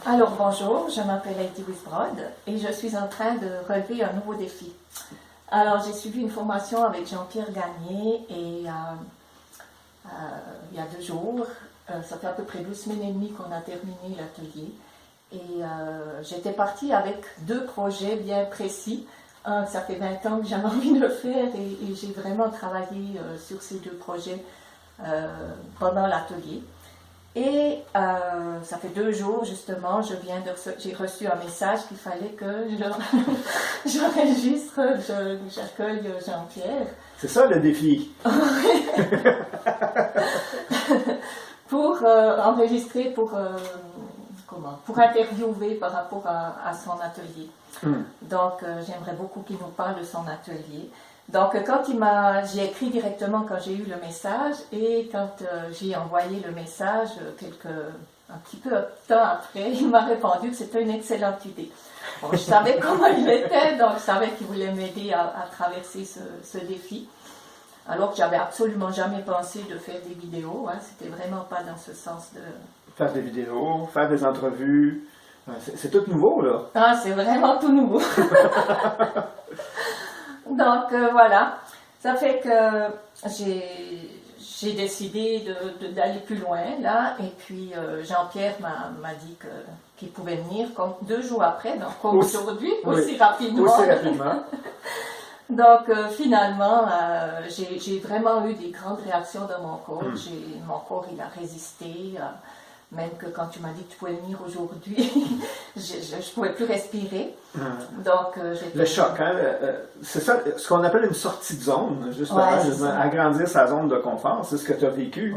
Alors bonjour, je m'appelle Heidi Wisbrod et je suis en train de relever un nouveau défi. Alors j'ai suivi une formation avec Jean-Pierre Gagné et il y a 2 jours, ça fait à peu près 2 semaines et demie qu'on a terminé l'atelier et j'étais partie avec 2 projets bien précis. Un, ça fait 20 ans que j'avais envie de faire et j'ai vraiment travaillé sur ces 2 projets pendant l'atelier. Et ça fait 2 jours justement, j'ai reçu un message qu'il fallait que j'enregistre, j'accueille Jean-Pierre. C'est ça le défi. Pour enregistrer, pour interviewer par rapport à son atelier. Donc j'aimerais beaucoup qu'il nous parle de son atelier. Donc, j'ai écrit directement quand j'ai eu le message et quand j'ai envoyé le message, un petit peu de temps après, il m'a répondu que c'était une excellente idée. Bon, je savais comment il était, donc je savais qu'il voulait m'aider à traverser ce défi. Alors que j'avais absolument jamais pensé de faire des vidéos, hein, c'était vraiment pas dans ce sens de... Faire des vidéos, faire des entrevues, c'est tout nouveau là. Ah, c'est vraiment tout nouveau. Donc voilà, ça fait que j'ai décidé d'aller plus loin là, et puis Jean-Pierre m'a dit qu'il pouvait venir comme 2 jours après, donc comme aujourd'hui, aussi rapidement. Aussi rapidement. Donc finalement, j'ai vraiment eu des grandes réactions dans mon corps. Mon corps il a résisté. Même que quand tu m'as dit que tu pouvais venir aujourd'hui, je ne pouvais plus respirer. Donc, le choc, hein? C'est ça, ce qu'on appelle une sortie de zone, justement, agrandir sa zone de confort, c'est ce que tu as vécu.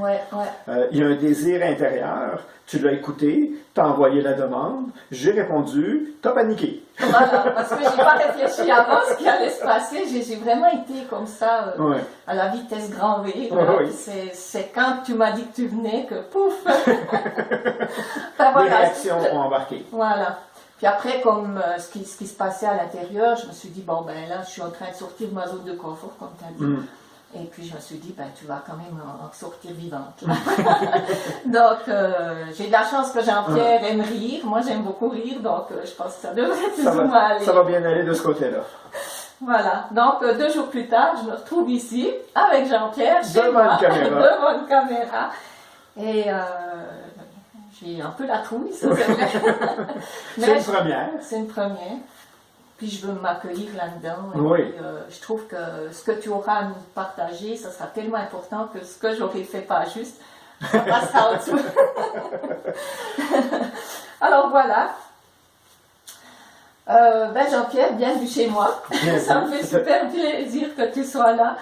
Il y a un désir intérieur, tu l'as écouté, tu as envoyé la demande, j'ai répondu, tu as paniqué. Voilà, parce que je n'ai pas réfléchi avant ce qui allait se passer, j'ai vraiment été comme ça, à la vitesse grand V. C'est quand tu m'as dit que tu venais que pouf! Les réactions ont embarqué. Voilà. Puis après, comme ce qui se passait à l'intérieur, je me suis dit, bon, ben là, je suis en train de sortir de ma zone de confort, comme tu as dit. Et puis je me suis dit, ben tu vas quand même en sortir vivante. Donc, j'ai de la chance que Jean-Pierre aime rire. Moi, j'aime beaucoup rire, donc je pense que ça devrait plus ou moins aller. Ça va bien aller de ce côté-là. Voilà. Donc, 2 jours plus tard, je me retrouve ici, avec Jean-Pierre, devant une caméra. Et... j'ai un peu la trouille, ça c'est vrai. C'est une première. C'est une première. Puis je veux m'accueillir là-dedans. Oui. Je trouve que ce que tu auras à nous partager, ça sera tellement important que ce que j'aurais fait pas juste, ça passera en dessous. Alors voilà. Jean-Pierre, bienvenue chez moi. Ça me fait super plaisir que tu sois là.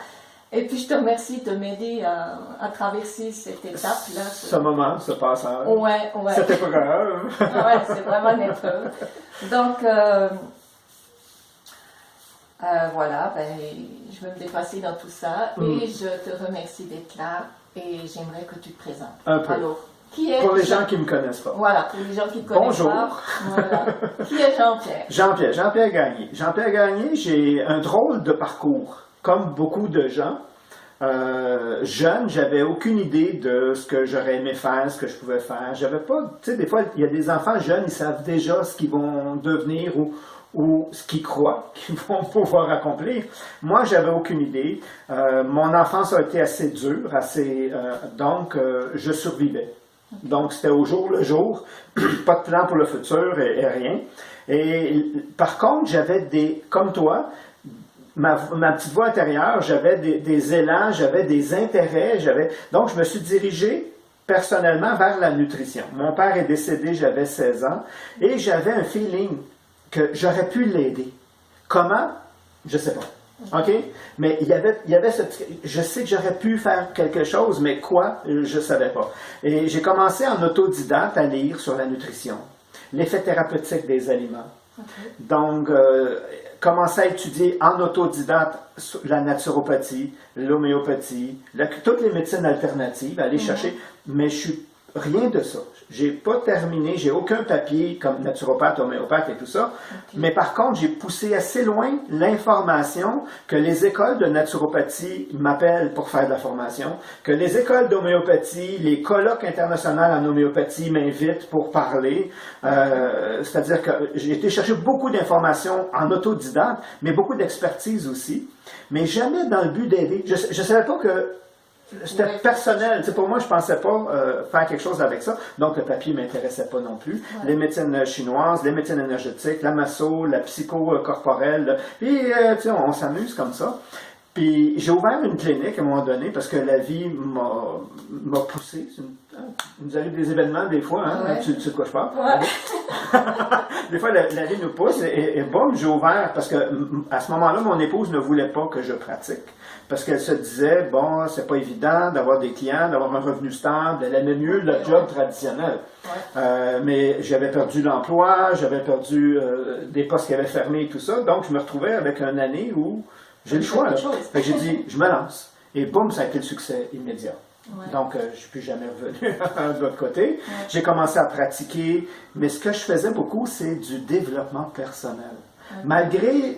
Et puis je te remercie de m'aider à traverser cette étape-là. Ce moment, ce passage. Ouais. Cette épreuve. Ouais, c'est vraiment une épreuve. Donc, voilà, je vais me dépasser dans tout ça. Et je te remercie d'être là. Et j'aimerais que tu te présentes. Un peu. Alors, qui est pour les gens qui ne me connaissent pas. Voilà, pour les gens qui ne te connaissent pas. Voilà. Qui est Jean-Pierre? Jean-Pierre Gagné. Jean-Pierre Gagné, j'ai un drôle de parcours. Comme beaucoup de gens, jeune, j'avais aucune idée de ce que j'aurais aimé faire, ce que je pouvais faire. J'avais pas, tu sais, des fois, il y a des enfants jeunes, ils savent déjà ce qu'ils vont devenir ou ce qu'ils croient qu'ils vont pouvoir accomplir. Moi, j'avais aucune idée. Mon enfance a été assez dure, donc je survivais. Donc, c'était au jour le jour, pas de plan pour le futur et rien. Et par contre, j'avais comme toi, ma petite voix intérieure, j'avais des élans, j'avais des intérêts, donc je me suis dirigé personnellement vers la nutrition. Mon père est décédé, j'avais 16 ans, et j'avais un feeling que j'aurais pu l'aider. Comment? Je ne sais pas. OK? Mais il y avait je sais que j'aurais pu faire quelque chose, mais quoi? Je ne savais pas. Et j'ai commencé en autodidacte à lire sur la nutrition, l'effet thérapeutique des aliments. Donc, commencer à étudier en autodidacte la naturopathie, l'homéopathie, toutes les médecines alternatives, aller chercher, mais je suis rien de ça. J'ai pas terminé, j'ai aucun papier comme naturopathe, homéopathe et tout ça. Okay. Mais par contre, j'ai poussé assez loin l'information que les écoles de naturopathie m'appellent pour faire de la formation, que les écoles d'homéopathie, les colloques internationaux en homéopathie m'invitent pour parler. C'est-à-dire que j'ai été chercher beaucoup d'informations en autodidacte, mais beaucoup d'expertise aussi, mais jamais dans le but d'aider. Je ne savais pas que c'était personnel. Pour moi, je ne pensais pas faire quelque chose avec ça. Donc, le papier ne m'intéressait pas non plus. Ouais. Les médecines chinoises, les médecines énergétiques, la masso, la psycho-corporelle. Puis, on s'amuse comme ça. Puis, j'ai ouvert une clinique à un moment donné parce que la vie m'a poussé. Nous arrive des événements des fois, hein? Ouais. Tu sais de quoi je parle? Ouais. Des fois, la vie nous pousse et boum, j'ai ouvert parce que à ce moment-là, mon épouse ne voulait pas que je pratique. Parce qu'elle se disait, bon, c'est pas évident d'avoir des clients, d'avoir un revenu stable, elle aimait mieux le job traditionnel. Ouais. Mais j'avais perdu l'emploi, j'avais perdu des postes qui avaient fermé et tout ça, donc je me retrouvais avec une année où j'ai le choix. Fait que j'ai dit, je me lance. Et boum, ça a été le succès immédiat. Ouais. Donc, je ne suis plus jamais revenu de l'autre côté. Ouais. J'ai commencé à pratiquer, mais ce que je faisais beaucoup, c'est du développement personnel. Malgré,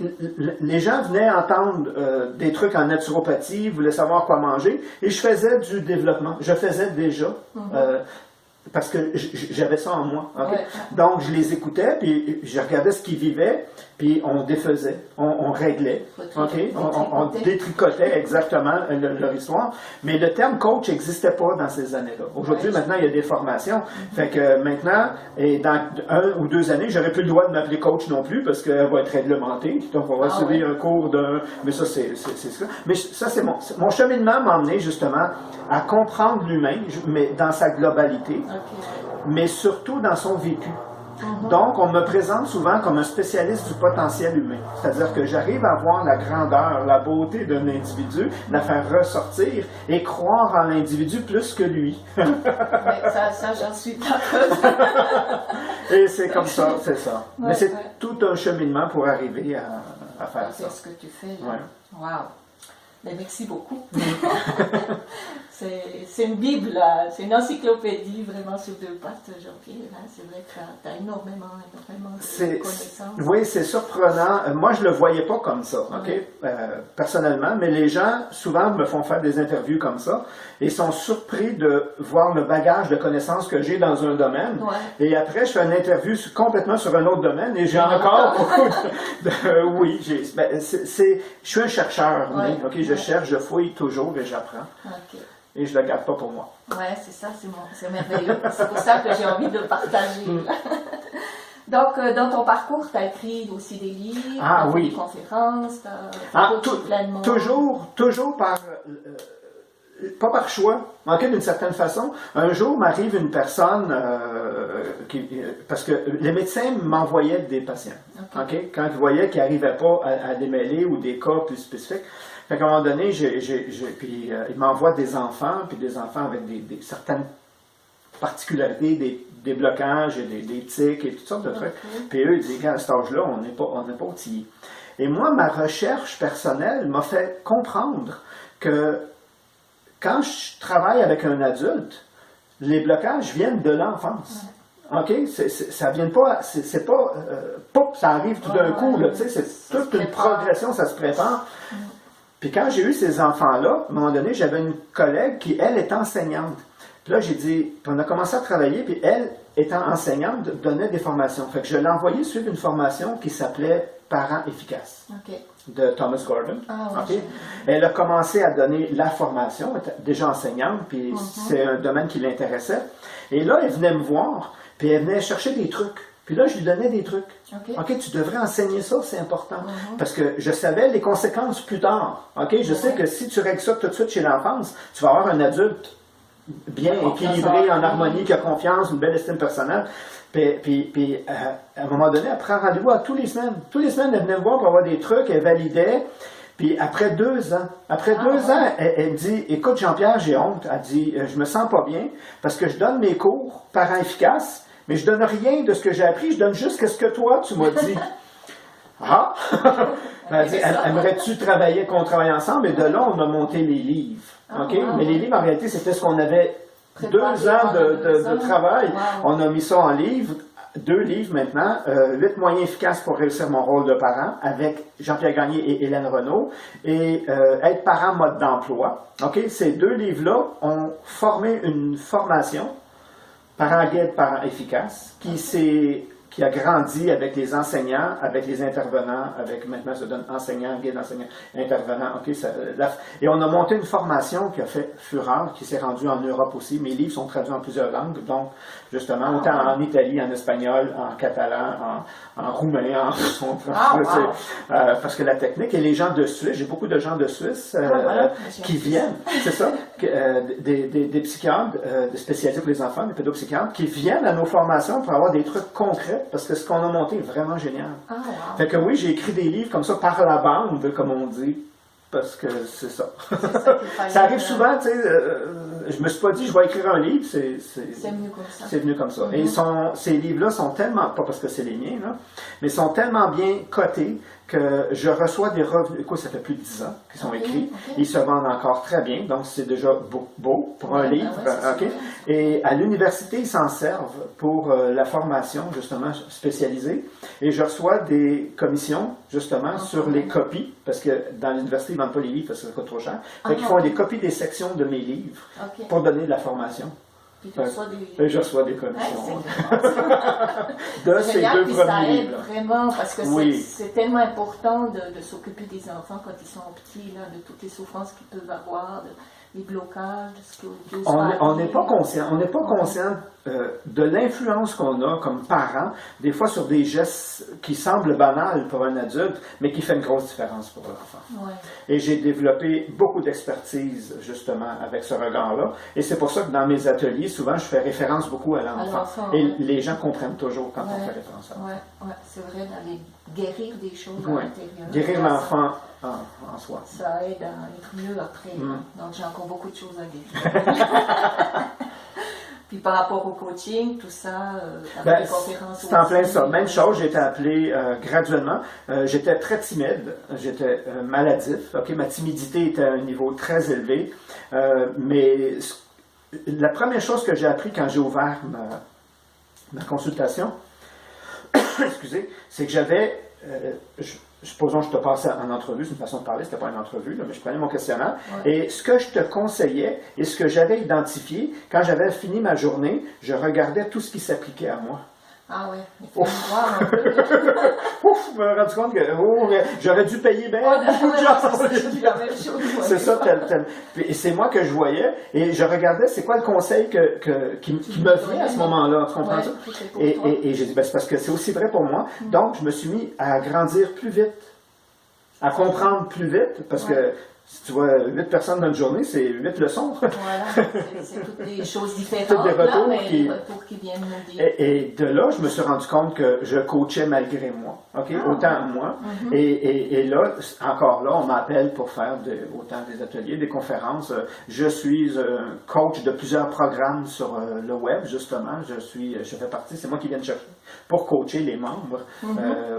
les gens venaient entendre des trucs en naturopathie, voulaient savoir quoi manger, et je faisais du développement. Je faisais déjà, parce que j'avais ça en moi. Okay? Ouais. Donc, je les écoutais, puis je regardais ce qu'ils vivaient, puis on défaisait, on réglait, okay? On détricotait exactement leur histoire. Mais le terme coach n'existait pas dans ces années-là. Aujourd'hui, maintenant, il y a des formations. Fait que maintenant, et dans 1 ou 2 années, j'aurais plus le droit de m'appeler coach non plus, parce qu'elle va être réglementée. Donc, on va subir un cours d'un... Mais ça, c'est ça. Mais ça, c'est mon cheminement m'a emmené justement à comprendre l'humain, mais dans sa globalité, mais surtout dans son vécu. Donc, on me présente souvent comme un spécialiste du potentiel humain. C'est-à-dire que j'arrive à voir la grandeur, la beauté d'un individu, la faire ressortir et croire en l'individu plus que lui. ça j'en suis d'accord. Et c'est comme ça, c'est ça. Ouais, mais c'est tout un cheminement pour arriver à faire ça. C'est ce que tu fais là. Ouais. Wow. Mais merci beaucoup. C'est une Bible, c'est une encyclopédie vraiment sur 2 pattes, Jean-Pierre. C'est vrai que tu as énormément de connaissances. Oui, c'est surprenant. Moi, je ne le voyais pas comme ça, personnellement, mais les gens, souvent, me font faire des interviews comme ça et sont surpris de voir le bagage de connaissances que j'ai dans un domaine. Ouais. Et après, je fais une interview complètement sur un autre domaine et j'ai encore beaucoup de... Oui, je suis un chercheur, je cherche, je fouille toujours et j'apprends. Okay. Et je ne le garde pas pour moi. Oui, c'est ça, c'est merveilleux. C'est pour ça que j'ai envie de le partager. Donc, dans ton parcours, tu as écrit aussi des livres, des conférences, tu as plein de monde. Toujours par... pas par choix, d'une certaine façon. Un jour, m'arrive une personne, parce que les médecins m'envoyaient des patients. Quand ils voyaient qu'ils n'arrivaient pas à démêler ou des cas plus spécifiques. Fait qu'à un moment donné, il m'envoie des enfants, puis des enfants avec certaines particularités, des blocages, et des tics et toutes sortes de trucs. Puis eux, ils disent, à cet âge-là, on n'est pas outillés. Et moi, ma recherche personnelle m'a fait comprendre que quand je travaille avec un adulte, les blocages viennent de l'enfance. Ça vient pas, c'est pas, ça arrive tout d'un coup, c'est toute une progression, ça se prépare. Puis quand j'ai eu ces enfants-là, à un moment donné, j'avais une collègue qui, elle, est enseignante. Puis là, j'ai dit, puis on a commencé à travailler, puis elle, étant enseignante, donnait des formations. Fait que je l'ai envoyée suivre une formation qui s'appelait Parents efficaces, de Thomas Gordon. Elle a commencé à donner la formation, elle était déjà enseignante, puis c'est un domaine qui l'intéressait. Et là, elle venait me voir, puis elle venait chercher des trucs. Puis là, je lui donnais des trucs. Tu devrais enseigner ça, c'est important. Parce que je savais les conséquences plus tard. Je sais que si tu règles ça tout de suite chez l'enfance, tu vas avoir un adulte bien équilibré, en harmonie, qui a confiance, une belle estime personnelle. Puis à un moment donné, elle prend rendez-vous à tous les semaines. Toutes les semaines, elle venait me voir pour avoir des trucs, elle validait. Puis après 2 ans, elle me dit, écoute Jean-Pierre, j'ai honte. Elle dit, je me sens pas bien parce que je donne mes cours parents efficaces. Mais je ne donne rien de ce que j'ai appris, je donne juste ce que toi, tu m'as dit. Elle dit, aimerais-tu travailler, qu'on travaille ensemble? Et de là, on a monté les livres. Mais les livres, en réalité, c'était ce qu'on avait 2 ans de travail. Wow. On a mis ça en livre. 2 livres maintenant, 8 moyens efficaces pour réussir mon rôle de parent avec Jean-Pierre Gagné et Hélène Renaud et être parent mode d'emploi. OK? Ces 2 livres-là ont formé une formation parent guide, parent efficace qui a grandi avec les enseignants, avec les intervenants, avec maintenant ça donne enseignant, guide, enseignant, intervenant. OK, et on a monté une formation qui a fait fureur, qui s'est rendue en Europe aussi. Mes livres sont traduits en plusieurs langues, donc justement, autant en Italie, en espagnol, en catalan, en roumain, en parce que la technique, et les gens de Suisse, j'ai beaucoup de gens de Suisse qui viennent, c'est ça, des psychiatres spécialisés pour les enfants, des pédopsychiatres, qui viennent à nos formations pour avoir des trucs concrets, parce que ce qu'on a monté est vraiment génial. Ah, wow. Fait que oui, j'ai écrit des livres comme ça par la bande, comme on dit, parce que c'est ça. Ça arrive souvent, tu sais, je me suis pas dit je vais écrire un livre, c'est venu comme ça. C'est venu comme ça. Et ces livres-là sont tellement, pas parce que c'est les miens, là, mais sont tellement bien cotés que je reçois des revenus. Écoute, ça fait plus de 10 ans qu'ils sont écrits. Ils se vendent encore très bien, donc c'est déjà beau pour un livre. Et à l'université, ils s'en servent pour la formation, justement, spécialisée. Et je reçois des commissions, justement, sur les copies, parce que dans l'université, ils ne vendent pas les livres parce que ça coûte trop cher. Fait qu'ils font des copies des sections de mes livres pour donner de la formation. Et je reçois des commissions. De ces 2 premiers livres. Vraiment, parce que c'est tellement important de s'occuper des enfants quand ils sont petits, là, de toutes les souffrances qu'ils peuvent avoir, les blocages, de ce que on n'est pas conscient. On n'est pas conscient de l'influence qu'on a comme parents, des fois sur des gestes qui semblent banals pour un adulte, mais qui fait une grosse différence pour l'enfant. Ouais. Et j'ai développé beaucoup d'expertise, justement, avec ce regard-là. Et c'est pour ça que dans mes ateliers, souvent, je fais référence beaucoup à l'enfant. Et les gens comprennent toujours quand on fait référence à l'enfant. Oui, c'est vrai, d'aller guérir des choses à l'intérieur. Guérir l'enfant en soi. Ça aide à être mieux après. Donc, j'ai encore beaucoup de choses à guérir. Puis par rapport au coaching, tout ça, les conférences c'est en plein ça. Même chose, j'ai été appelé graduellement. J'étais très timide, j'étais maladif. Ma timidité était à un niveau très élevé. Mais la première chose que j'ai appris quand j'ai ouvert ma consultation, excusez, c'est que j'avais... supposons que je te passais en entrevue, c'est une façon de parler, c'était pas une entrevue, là, mais je prenais mon questionnaire, et ce que je te conseillais, et ce que j'avais identifié, quand j'avais fini ma journée, je regardais tout ce qui s'appliquait à moi. Ah ouais, il faut voir un peu. Ouf, je me suis rendu compte que j'aurais dû payer bien beaucoup de gens. C'est ça, et c'est moi que je voyais, et je regardais, c'est quoi le conseil qui me venait à ce moment-là, tu comprends ça? Et j'ai dit, c'est parce que c'est aussi vrai pour moi. Donc, je me suis mis à grandir plus vite, à comprendre plus vite, parce que si tu vois 8 personnes dans une journée, c'est 8 leçons. Voilà, c'est toutes des choses différentes, toutes des retours, là, mais des retours qui viennent nous dire. Et de là, je me suis rendu compte que je coachais malgré moi, autant moi. Et là, encore là, on m'appelle pour faire autant des ateliers, des conférences. Je suis coach de plusieurs programmes sur le web, justement. Je fais partie, c'est moi qui viens de chercher pour coacher les membres.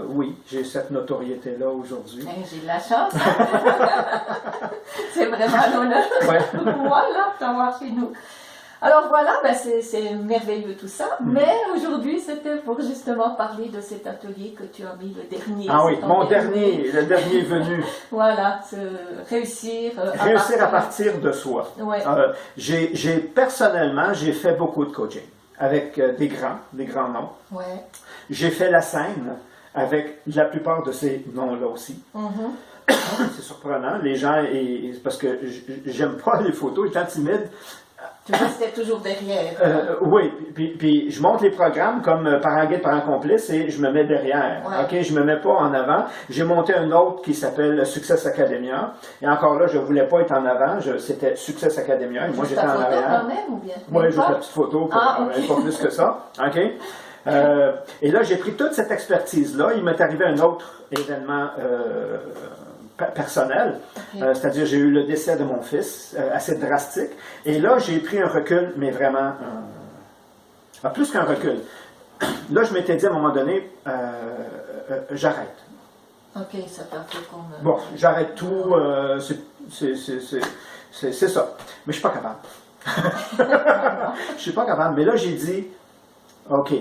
Oui, j'ai cette notoriété-là aujourd'hui. J'ai de la chance. C'est vraiment l'honneur pour moi là, de t'avoir chez nous. Alors voilà, c'est merveilleux tout ça, mais aujourd'hui c'était pour justement parler de cet atelier que tu as mis, le dernier. Ah oui, le dernier venu. Voilà, réussir à partir de soi. Ouais. Personnellement, j'ai fait beaucoup de coaching avec des grands noms. Ouais. J'ai fait la scène avec la plupart de ces noms-là aussi. C'est surprenant, les gens, parce que j'aime pas les photos, étant timide. Tu restais toujours derrière. Oui, puis je monte les programmes comme parent guide, parent complice et je me mets derrière. Ouais. Je me mets pas en avant. J'ai monté un autre qui s'appelle Success Academia. Et encore là, je voulais pas être en avant. C'était Success Academia et moi j'étais en arrière. Quand même, ou bien? Oui, juste la petite photo, pas plus que ça. Et là, j'ai pris toute cette expertise-là. Il m'est arrivé un autre événement personnel, c'est-à-dire j'ai eu le décès de mon fils, assez drastique, et là j'ai pris un recul, mais vraiment, plus qu'un recul. Là je m'étais dit à un moment donné, j'arrête. Ok, ça t'a fait comme... Bon, j'arrête tout, c'est ça, mais je suis pas capable. Je suis pas capable. Mais là, j'ai dit, OK,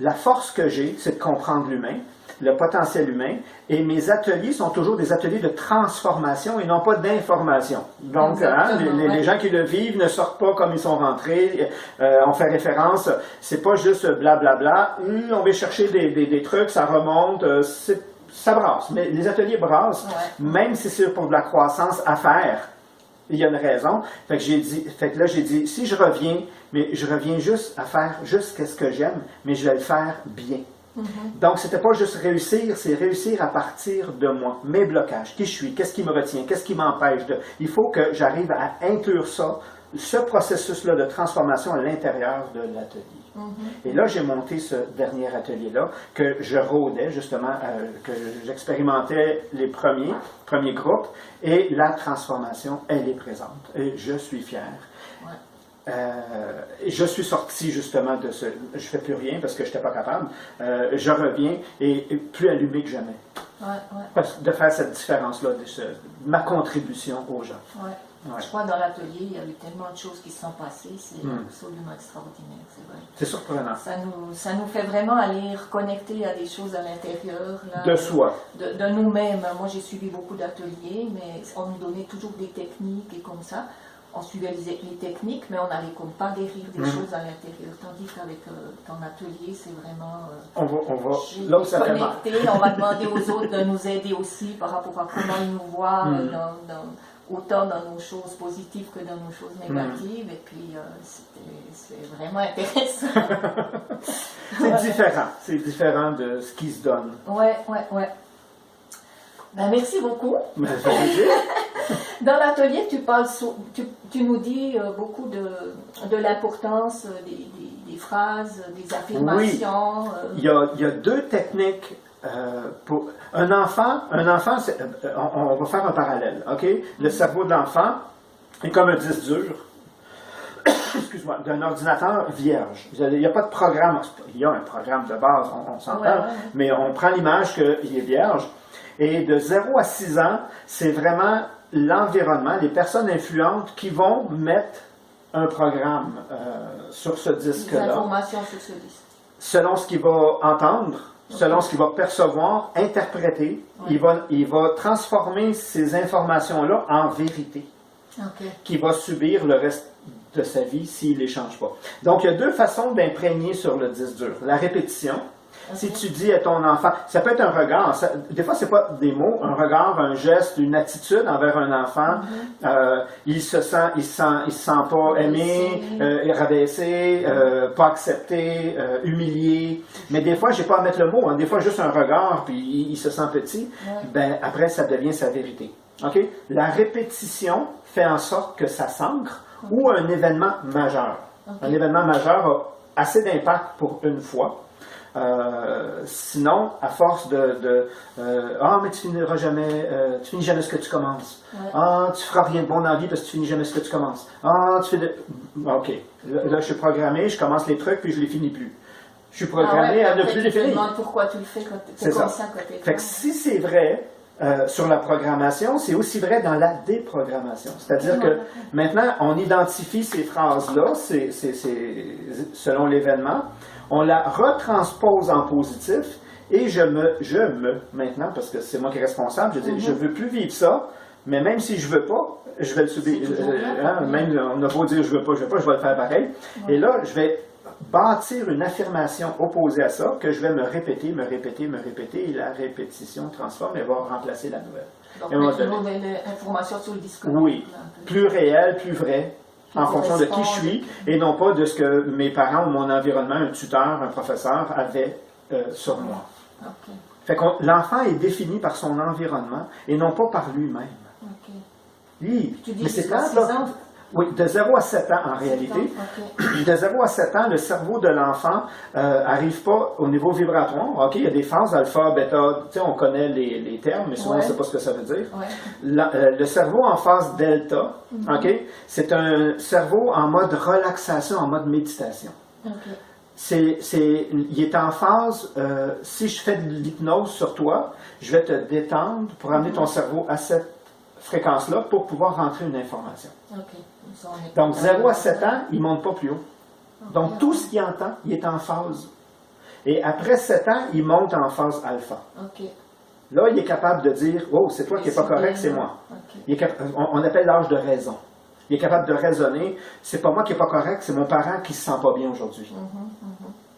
la force que j'ai, c'est de comprendre l'humain, le potentiel humain, et mes ateliers sont toujours des ateliers de transformation et non pas d'information. Donc, les gens qui le vivent ne sortent pas comme ils sont rentrés. On fait référence, c'est pas juste blablabla, on va chercher des trucs, ça remonte, ça brasse. Mais les ateliers brassent, même si c'est pour de la croissance à faire. Il y a une raison. Fait que là, j'ai dit, si je reviens, mais je reviens juste à faire juste ce que j'aime, mais je vais le faire bien. Donc, c'était pas juste réussir, c'est réussir à partir de moi, mes blocages, qui je suis, qu'est-ce qui me retient, qu'est-ce qui m'empêche de... Il faut que j'arrive à inclure ça, ce processus-là de transformation à l'intérieur de l'atelier. Et là, j'ai monté ce dernier atelier-là, que je rôdais justement, que j'expérimentais les premiers groupes, et la transformation, elle est présente. Et je suis fier. Je suis sorti justement de ce... Je fais plus rien parce que je n'étais pas capable. Je reviens et plus allumé que jamais. De faire cette différence-là, ma contribution aux gens. Je crois que dans l'atelier, il y a eu tellement de choses qui se sont passées, c'est absolument extraordinaire, c'est vrai. C'est surprenant. Ça nous fait vraiment aller reconnecter à des choses à l'intérieur. De soi. De nous-mêmes. Moi, j'ai suivi beaucoup d'ateliers, mais on nous donnait toujours des techniques et comme ça. On suivait les techniques, mais on n'allait comme pas guérir des choses à l'intérieur. Tandis qu'avec ton atelier, c'est vraiment... on va là où ça fait mal. On va demander aux autres de nous aider aussi par rapport à comment ils nous voient, autant dans nos choses positives que dans nos choses négatives. Et puis, c'est vraiment intéressant. C'est différent de ce qui se donne. Ouais. Ben, merci beaucoup. Dans l'atelier, tu nous dis beaucoup de l'importance des phrases, des affirmations. Oui. Il y a deux techniques pour un enfant, on va faire un parallèle, OK? Le cerveau de l'enfant est comme un disque dur. Excuse-moi, d'un ordinateur vierge. Il n'y a pas de programme. Il y a un programme de base, on s'entend, mais on prend l'image qu'il est vierge. Et de 0 à 6 ans, c'est vraiment l'environnement, les personnes influentes qui vont mettre un programme sur ce disque-là. Des informations sur ce disque. Selon ce qu'il va entendre, selon ce qu'il va percevoir, interpréter, il va transformer ces informations-là en vérité, qui va subir le reste de sa vie s'il ne les change pas. Donc, il y a deux façons d'imprégner sur le disque dur. La répétition. Si tu dis à ton enfant, ça peut être un regard, des fois c'est pas des mots, un regard, un geste, une attitude envers un enfant, il se sent pas aimé, rabaissé, pas accepté, humilié, mais des fois j'ai pas à mettre le mot, des fois juste un regard puis il se sent petit, ben après ça devient sa vérité. Okay? La répétition fait en sorte que ça s'ancre ou un événement majeur. Un événement majeur a assez d'impact pour une fois. Sinon, à force mais tu finiras jamais, tu finis jamais ce que tu commences. Tu feras rien de bon dans la vie parce que tu finis jamais ce que tu commences. OK. Là, je suis programmé, je commence les trucs puis je les finis plus. Je suis programmé à ne plus les finir. Tu te demandes pourquoi tu le fais quand tu es comme ça. Fait que si c'est vrai sur la programmation, c'est aussi vrai dans la déprogrammation. C'est-à-dire que maintenant, on identifie ces phrases-là, selon l'événement. On la retranspose en positif et je me, maintenant, parce que c'est moi qui est responsable, je dis, je ne veux plus vivre ça, mais même si je ne veux pas, je vais le subir. Même, on n'a pas dire je veux pas, je vais le faire pareil. Et là, je vais bâtir une affirmation opposée à ça, que je vais me répéter, et la répétition transforme et va remplacer la nouvelle. Donc, une nouvelle information sur le discours. Oui, plus réel, plus vrai. En fonction de qui je suis, et non pas de ce que mes parents ou mon environnement, un tuteur, un professeur, avaient sur moi. Fait que l'enfant est défini par son environnement et non pas par lui-même. Oui, mais c'est clair, là. Oui, de 0 à 7 ans en réalité. De 0 à 7 ans, le cerveau de l'enfant n'arrive pas au niveau vibratoire. Il y a des phases alpha, bêta, on connaît les termes, mais souvent on ne sait pas ce que ça veut dire. Le cerveau en phase delta, c'est un cerveau en mode relaxation, en mode méditation. Il est en phase, si je fais de l'hypnose sur toi, je vais te détendre pour amener ton cerveau à cette fréquence-là pour pouvoir rentrer une information. OK. Ça, on est Donc, pas 0 à mal. 7 ans, il ne monte pas plus haut. Donc, tout ce qu'il entend, il est en phase. Et après 7 ans, il monte en phase alpha. OK. Là, il est capable de dire, oh, c'est toi qui n'es pas correct, c'est moi. OK. On appelle l'âge de raison. Il est capable de raisonner, c'est pas moi qui n'ai pas correct, c'est mon parent qui se sent pas bien aujourd'hui.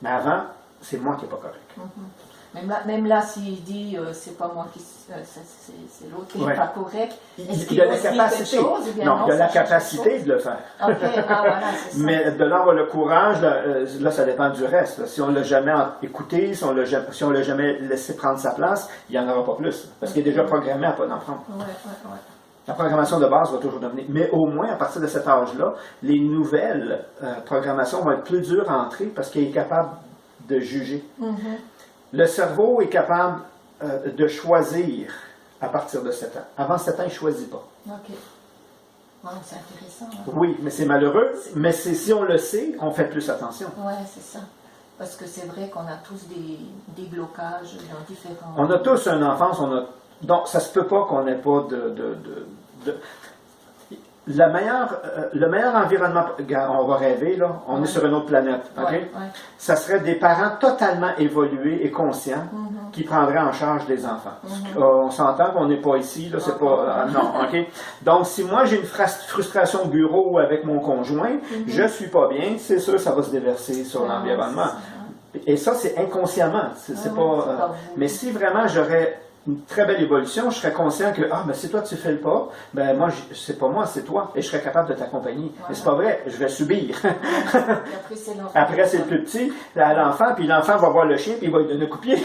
Mais avant, c'est moi qui n'ai pas correct. Même là, s'il dit c'est pas moi qui c'est l'autre qui n'est Ouais. pas correct, est-ce Il qu'il a la ose dire capacité. quelque chose, ou bien Non, il a ça la change quelque capacité chose? de le faire. OK, voilà, c'est ça. Mais de là avoir le courage, là, ça dépend du reste. Là. Si on ne l'a jamais écouté, si on l'a jamais laissé prendre sa place, il n'y en aura pas plus. Parce qu'il est déjà programmé à ne pas en prendre. Ouais. La programmation de base va toujours devenir. Mais au moins, à partir de cet âge-là, les nouvelles programmations vont être plus dures à entrer parce qu'il est capable de juger. Le cerveau est capable de choisir à partir de 7 ans. Avant 7 ans, il ne choisit pas. OK. Ouais, c'est intéressant. Hein? Oui, mais c'est malheureux. Mais si on le sait, on fait plus attention. Oui, c'est ça. Parce que c'est vrai qu'on a tous des blocages dans différents... On a tous une enfance, donc ça se peut pas qu'on n'ait pas le meilleur environnement, on va rêver, là, on est sur une autre planète, ok? Ouais. Ça serait des parents totalement évolués et conscients qui prendraient en charge des enfants. On s'entend qu'on n'est pas ici, là, c'est pas... non, ok? Donc, si moi j'ai une frustration au bureau avec mon conjoint, je suis pas bien, c'est sûr ça va se déverser sur l'environnement. Et ça, c'est inconsciemment, c'est pas... mais si vraiment j'aurais une très belle évolution, je serais conscient que, ben si toi tu fais le pas, ben moi, c'est pas moi, c'est toi, et je serais capable de t'accompagner. Mais c'est pas vrai, je vais subir. Après, c'est le plus petit, l'enfant, puis l'enfant va voir le chien, puis il va lui donner un coup de pied.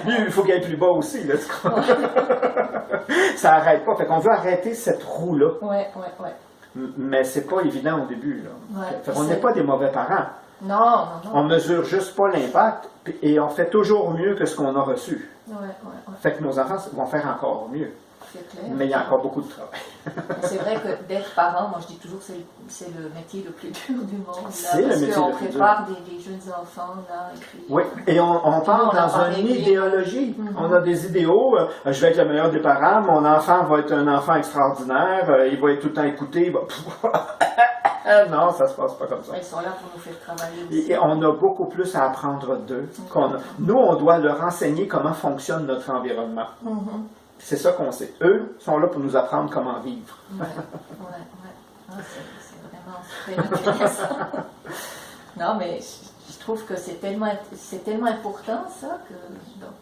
Lui, il faut qu'il aille plus bas aussi, là, tu crois. Ça arrête pas, fait qu'on veut arrêter cette roue-là. Ouais. Mais c'est pas évident au début, là. Fait qu'on n'est pas des mauvais parents. Non. On mesure juste pas l'impact, et on fait toujours mieux que ce qu'on a reçu. Fait que nos enfants vont faire encore mieux. C'est clair. Mais il y a encore beaucoup de travail. C'est vrai que d'être parent, moi je dis toujours que c'est le métier le plus dur du monde. C'est le métier le plus dur. Parce qu'on prépare des jeunes enfants. Là, et puis, oui, et on part dans une idéologie. On a des idéaux. Je vais être le meilleur des parents. Mon enfant va être un enfant extraordinaire. Il va être tout le temps écouté. Il va... non, ça se passe pas comme ça. Ils sont là pour nous faire travailler aussi. Et on a beaucoup plus à apprendre d'eux. Nous, on doit leur enseigner comment fonctionne notre environnement. C'est ça qu'on sait. Eux sont là pour nous apprendre comment vivre. Ouais. Ah, c'est vraiment très intéressant. Non, mais je trouve que c'est tellement important, ça, que... Donc,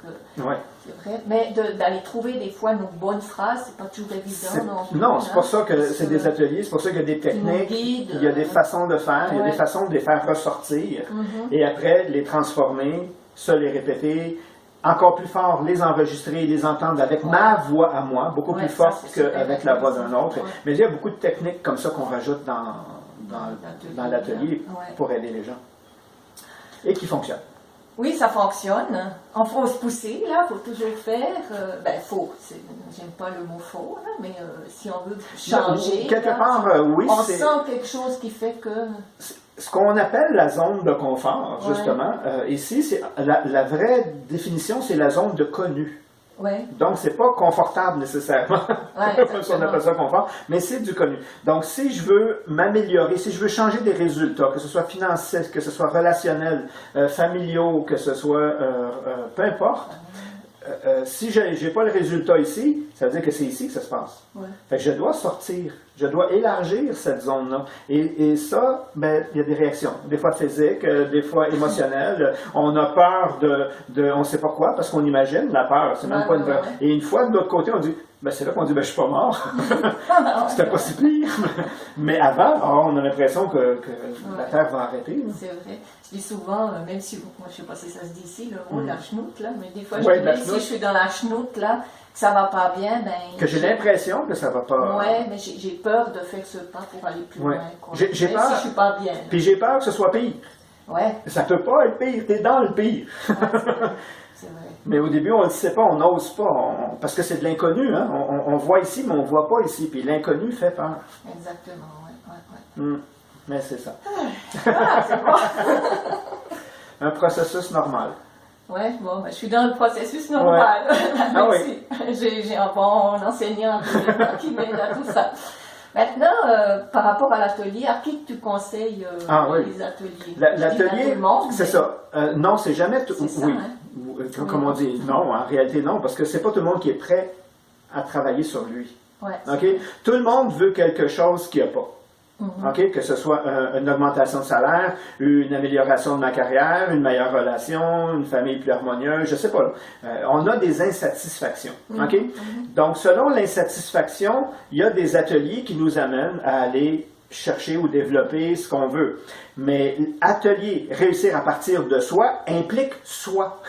c'est vrai. Mais d'aller trouver des fois nos bonnes phrases, c'est pas toujours évident. Non, c'est pour ça que c'est des ateliers, c'est pour ça qu'il y a des techniques, il y a des façons de faire, il y a des façons de les faire ressortir, et après, les transformer, se les répéter, encore plus fort, les enregistrer, les entendre avec ma voix à moi, beaucoup plus forte qu'avec la voix d'un autre. Mais il y a beaucoup de techniques comme ça qu'on rajoute dans l'atelier pour aider les gens. Et qui fonctionnent. Oui, ça fonctionne. On faut se pousser, là, il faut toujours faire. Faut, j'aime pas le mot faux, là, mais si on veut changer. Quelque part, oui. On sent quelque chose qui fait que... Ce qu'on appelle la zone de confort, justement, ici, c'est la vraie définition, c'est la zone de connu. Donc, c'est pas confortable nécessairement, si on appelle ça confort, mais c'est du connu. Donc, si je veux m'améliorer, si je veux changer des résultats, que ce soit financier, que ce soit relationnel, familiaux, que ce soit peu importe, si je n'ai pas le résultat ici, ça veut dire que c'est ici que ça se passe. Fait que je dois sortir, je dois élargir cette zone-là. Et ça, ben, il y a des réactions, des fois physiques, des fois émotionnelles. On a peur de on ne sait pas quoi, parce qu'on imagine la peur, c'est même pas une vraie. Et une fois, de l'autre côté, on dit, ben, c'est là qu'on dit, ben, je suis pas mort. C'était pas si pire. Mais avant, on a l'impression que la Terre va arrêter. C'est vrai. Je dis souvent, même si, moi je sais pas si ça se dit ici, le mot la chenoute, là, mais des fois, si je suis dans la chenoute, là, que ça va pas bien, ben... Que j'ai l'impression que ça va pas... Oui, mais j'ai peur de faire ce pas pour aller plus loin. J'ai peur, si je suis pas bien. Là. Puis j'ai peur que ce soit pire. Ça peut pas être pire, t'es dans le pire. C'est vrai. Mais au début, on ne le sait pas, on n'ose pas, parce que c'est de l'inconnu. Hein? On voit ici, mais on ne voit pas ici. Puis l'inconnu fait peur. Exactement, oui. Mais c'est ça. Ah, c'est bon. Un processus normal. Ouais, bon, ben, je suis dans le processus normal. Ah oui. J'ai un bon enseignant qui m'aide à tout ça. Maintenant, par rapport à l'atelier, à qui tu conseilles les ateliers? L'atelier, c'est ça. Non, c'est jamais tout. Ça, oui. hein? Comme on dit, non, en réalité, non, parce que c'est pas tout le monde qui est prêt à travailler sur lui. Ouais, OK? Tout le monde veut quelque chose qu'il n'y a pas. OK? Que ce soit une augmentation de salaire, une amélioration de ma carrière, une meilleure relation, une famille plus harmonieuse, je sais pas. Là. On a des insatisfactions. OK? Donc, selon l'insatisfaction, il y a des ateliers qui nous amènent à aller chercher ou développer ce qu'on veut. Mais atelier, réussir à partir de soi, implique soi.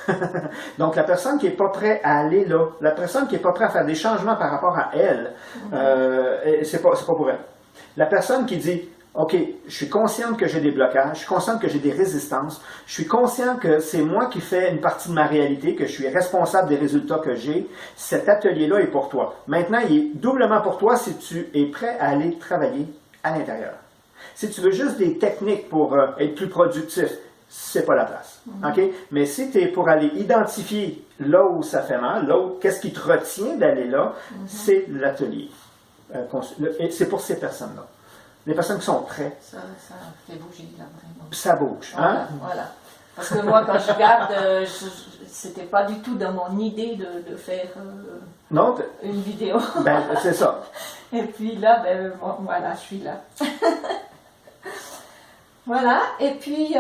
Donc, la personne qui n'est pas prête à aller là, la personne qui n'est pas prête à faire des changements par rapport à elle, c'est pas pour elle. La personne qui dit, OK, je suis consciente que j'ai des blocages, je suis consciente que j'ai des résistances, je suis conscient que c'est moi qui fais une partie de ma réalité, que je suis responsable des résultats que j'ai, cet atelier-là est pour toi. Maintenant, il est doublement pour toi si tu es prêt à aller travailler à l'intérieur. Si tu veux juste des techniques pour être plus productif, c'est pas la place. OK? Mais si tu es pour aller identifier là où ça fait mal, là où, qu'est-ce qui te retient d'aller là, c'est l'atelier. C'est pour ces personnes-là. Les personnes qui sont prêtes. Ça fait bouger, là, vraiment. Ça bouge. Hein? Voilà. Parce que moi, quand je regarde, c'était pas du tout dans mon idée de faire une vidéo. Ben, c'est ça. Et puis là, ben, bon, voilà, je suis là. Voilà. Et puis,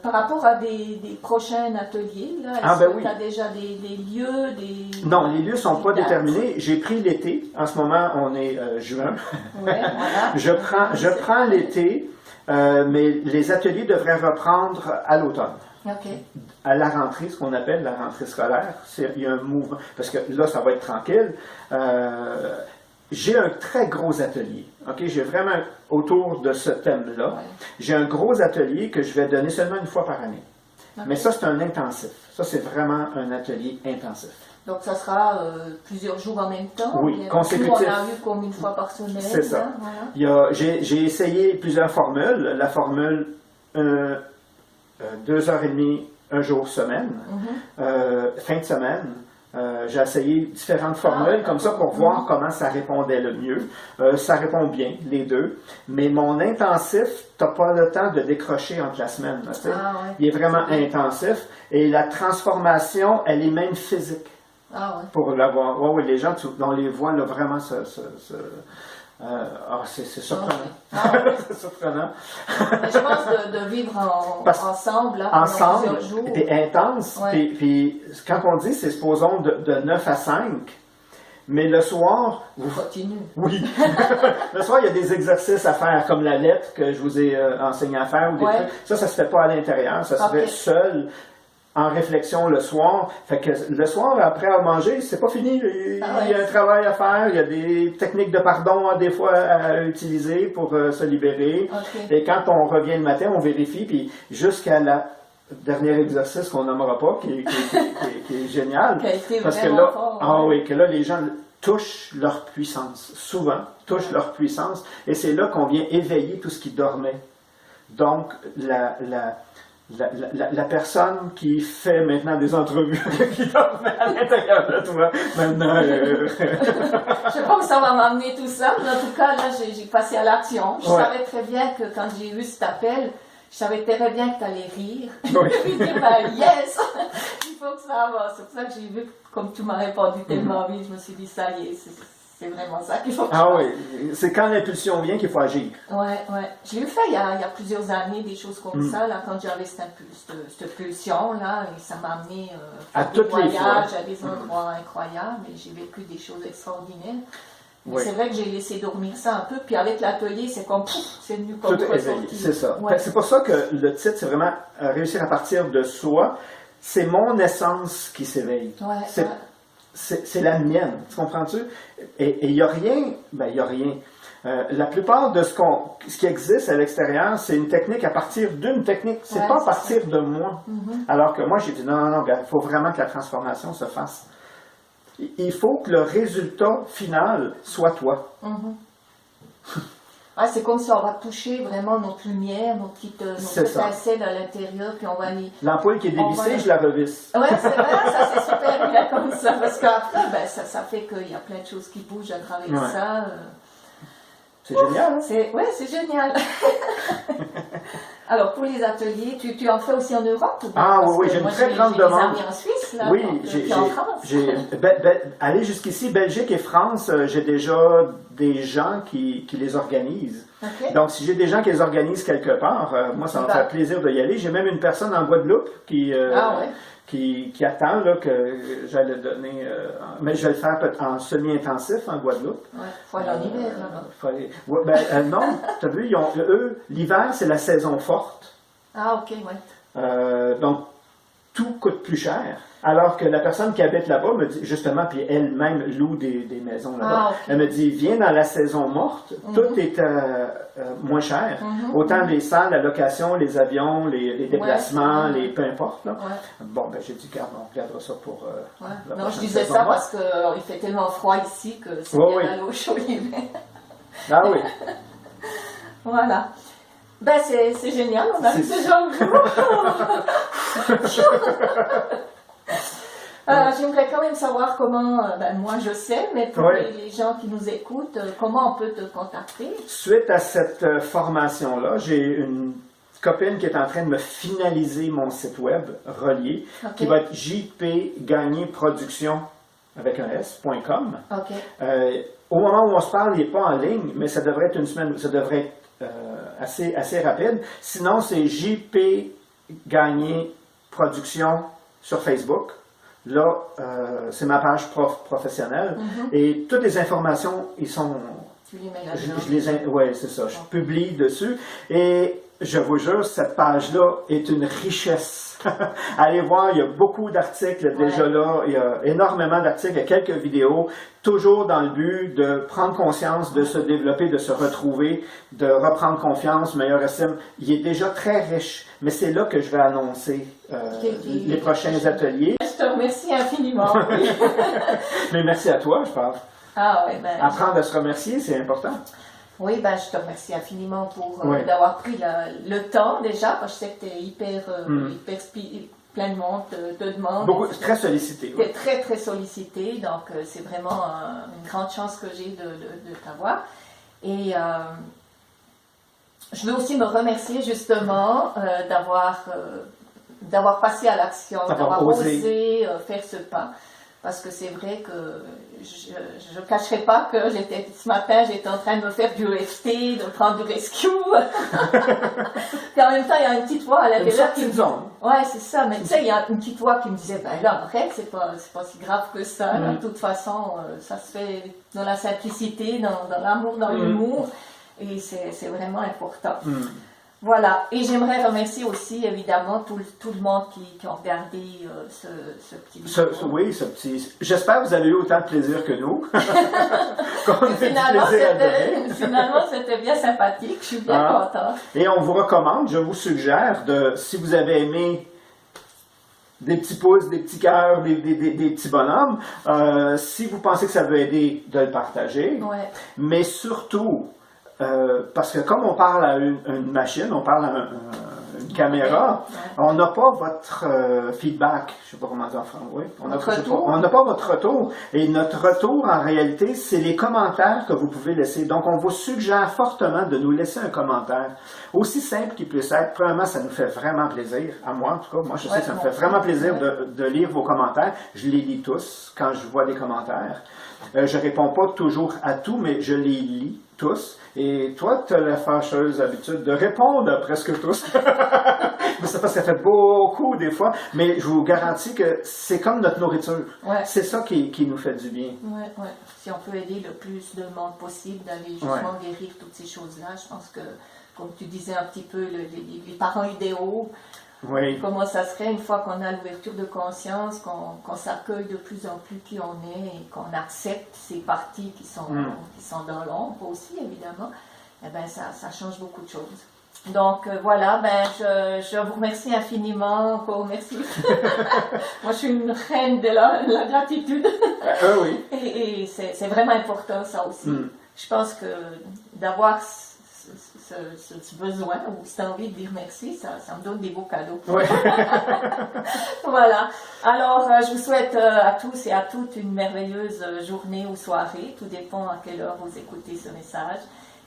par rapport à des prochains ateliers, là, est-ce que tu as déjà des lieux, Non, les lieux ne sont pas déterminés. J'ai pris l'été. En ce moment, on est juin. Ouais, voilà. Je prends l'été, mais les ateliers devraient reprendre à l'automne. OK. À la rentrée, ce qu'on appelle la rentrée scolaire. Il y a un mouvement, parce que là, ça va être tranquille. J'ai un très gros atelier. OK? J'ai vraiment, autour de ce thème-là, j'ai un gros atelier que je vais donner seulement une fois par année. Okay. Mais ça, c'est un intensif. Ça, c'est vraiment un atelier intensif. Donc, ça sera plusieurs jours en même temps? Oui, consécutif. On a eu comme une fois par semaine. C'est ça. Hein, voilà. J'ai essayé plusieurs formules. La formule 2h30, un jour semaine, fin de semaine. J'ai essayé différentes formules comme ça pour voir comment ça répondait le mieux. Ça répond bien, les deux. Mais mon intensif, tu n'as pas le temps de décrocher entre la semaine. Là, ouais. Il est vraiment intensif. Et la transformation, elle est même physique. Pour l'avoir. Oui, les gens, on les voit là, vraiment c'est surprenant. C'est surprenant. Mais je pense de vivre ensemble, là, ensemble, plusieurs jours. Puis intense. Ouais. Puis quand on dit, c'est supposons de 9 à 5, mais le soir... Continue. Oui. Le soir, il y a des exercices à faire, comme la lettre que je vous ai enseigné à faire. Ou des trucs. Ça se fait pas à l'intérieur. Ça se fait seul. En réflexion le soir. Fait que le soir, après à manger, c'est pas fini. Il y a un travail à faire, il y a des techniques de pardon des fois à utiliser pour se libérer. Okay. Et quand on revient le matin, on vérifie, puis jusqu'à la dernier exercice qu'on nommera pas, qui est génial. Parce que là, que là, les gens touchent leur puissance. Souvent, touchent leur puissance. Et c'est là qu'on vient éveiller tout ce qui dormait. Donc, la personne qui fait maintenant des entrevues qui dormait à l'intérieur de toi, maintenant... Je sais pas où ça va m'amener tout ça, mais en tout cas, là, j'ai passé à l'action. Je savais très bien que quand j'ai eu cet appel, je savais très bien que tu allais rire. Puis dire, yes! Il faut que ça avance. C'est pour ça que j'ai vu, comme tu m'as répondu tellement vite, je me suis dit, ça y est, c'est vraiment ça qu'il faut que je fasse. Oui, c'est quand l'impulsion vient qu'il faut agir. Ouais. J'ai eu fait il y a plusieurs années des choses comme ça, là, quand j'avais cette pulsion-là, et ça m'a amené à des voyages, à des endroits incroyables, et j'ai vécu des choses extraordinaires. Mais c'est vrai que j'ai laissé dormir ça un peu, puis avec l'atelier, c'est comme, c'est venu comme ressorti. C'est ça. C'est pour ça que le titre, c'est vraiment réussir à partir de soi. C'est mon essence qui s'éveille. C'est la mienne, tu comprends-tu? Et il n'y a rien, il n'y a rien. La plupart de ce qui existe à l'extérieur, c'est une technique à partir d'une technique. C'est pas à partir de moi. Alors que moi, j'ai dit non, il faut vraiment que la transformation se fasse. Il faut que le résultat final soit toi. Ah, c'est comme ça, on va toucher vraiment notre lumière, notre étincelle à l'intérieur, puis on va aller... L'ampoule qui est dévissée, je la revisse. Ouais, c'est vrai, ça c'est super bien comme ça, parce qu'après, ben, ça fait qu'il y a plein de choses qui bougent à travers ça. C'est génial, hein? Ouais, c'est génial. Alors, pour les ateliers, tu en fais aussi en Europe ou pas? Ah oui, j'ai une très grande demande. J'ai des amis en Suisse, là, oui, puis en France. Aller jusqu'ici, Belgique et France, j'ai déjà des gens qui les organisent. Okay. Donc, si j'ai des gens qui les organisent quelque part, moi, ça me fait plaisir d'y aller. J'ai même une personne en Guadeloupe qui attend là, que j'allais donner... mais je vais le faire en semi-intensif en Guadeloupe. Oui, il faut aller en hiver, là-bas. Non, tu as vu, eux, l'hiver, c'est la saison forte. Ah, ok, oui. Donc, tout coûte plus cher. Alors que la personne qui habite là-bas me dit, justement, puis elle-même loue des maisons là-bas, elle me dit, viens dans la saison morte, tout est moins cher. Autant les salles, la location, les avions, les déplacements, peu importe. Là. Bon, ben j'ai dit, on regardera ça pour la non, je disais ça parce qu'il fait tellement froid ici que c'est bien d'aller au chaud l'hiver. Ah oui. Voilà. Ben, c'est génial, on a vu ce genre de j'aimerais quand même savoir comment, moi je sais, mais pour les gens qui nous écoutent, comment on peut te contacter? Suite à cette formation-là, j'ai une copine qui est en train de me finaliser mon site web relié, qui va être jpgagnerproduction avec un s.com. Au moment où on se parle, il n'est pas en ligne, mais ça devrait être une semaine, ça devrait être assez rapide. Sinon, c'est JP Gagner Production sur Facebook. Là, c'est ma page professionnelle. Et toutes les informations, ils sont... Tu les mets là-dedans. Oui, c'est ça. Je publie dessus. Et je vous jure, cette page-là est une richesse. Allez voir, il y a beaucoup d'articles déjà là. Il y a énormément d'articles, il y a quelques vidéos, toujours dans le but de prendre conscience, de se développer, de se retrouver, de reprendre confiance, meilleure estime. Il est déjà très riche, mais c'est là que je vais annoncer les prochains ateliers. Je te remercie infiniment. Mais merci à toi, je pense. Ah, ouais, apprendre à se remercier, c'est important. Oui, je te remercie infiniment pour d'avoir pris le temps déjà, parce que je sais que tu es hyper plein de monde, de demandes. Très sollicité. Tu es très, très sollicité, donc c'est vraiment une grande chance que j'ai de t'avoir. Et je veux aussi me remercier justement d'avoir passé à l'action, d'avoir osé faire ce pas. Parce que c'est vrai que je ne cacherai pas que ce matin, j'étais en train de me faire du EFT, de prendre du rescue. Puis en même temps, il y a une petite voix à l'intérieur qui me dit... Ouais, c'est ça. Mais tu sais, il y a une petite voix qui me disait, ben là, arrête, c'est pas si grave que ça. De toute façon, ça se fait dans la simplicité, dans l'amour, dans l'humour. Et c'est vraiment important. Voilà, et j'aimerais remercier aussi évidemment tout le monde qui a regardé ce petit vidéo. Oui, ce petit... J'espère que vous avez eu autant de plaisir que nous. Finalement, c'était bien sympathique, je suis bien contente. Et on vous recommande, je vous suggère, si vous avez aimé des petits pouces, des petits cœurs, des petits bonhommes, si vous pensez que ça peut aider, de le partager. Mais surtout... parce que comme on parle à une machine, on parle à une caméra, on n'a pas votre feedback, je ne sais pas comment dire en français, on n'a pas votre retour. Et notre retour, en réalité, c'est les commentaires que vous pouvez laisser. Donc, on vous suggère fortement de nous laisser un commentaire. Aussi simple qu'il puisse être, premièrement, ça nous fait vraiment plaisir, à moi en tout cas, moi je sais que ça me fait vraiment plaisir de lire vos commentaires. Je les lis tous quand je vois des commentaires. Je ne réponds pas toujours à tout, mais je les lis tous. Et toi, tu as la fâcheuse habitude de répondre à presque tous. Mais c'est parce que ça fait beaucoup des fois. Mais je vous garantis que c'est comme notre nourriture. C'est ça qui nous fait du bien. Si on peut aider le plus de monde possible d'aller justement guérir toutes ces choses-là, je pense que, comme tu disais un petit peu, les parents idéaux, comment ça serait une fois qu'on a l'ouverture de conscience, qu'on s'accueille de plus en plus qui on est et qu'on accepte ces parties qui sont dans l'ombre aussi, évidemment, et ben ça change beaucoup de choses. Donc voilà, je vous remercie infiniment, encore merci. Moi je suis une reine de la gratitude. Et c'est vraiment important ça aussi. Je pense que d'avoir ce besoin ou cette envie de dire merci, ça me donne des beaux cadeaux. Ouais. Voilà. Alors, je vous souhaite à tous et à toutes une merveilleuse journée ou soirée. Tout dépend à quelle heure vous écoutez ce message.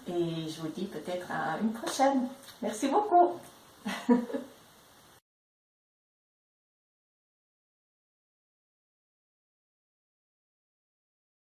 Et je vous dis peut-être à une prochaine. Merci beaucoup.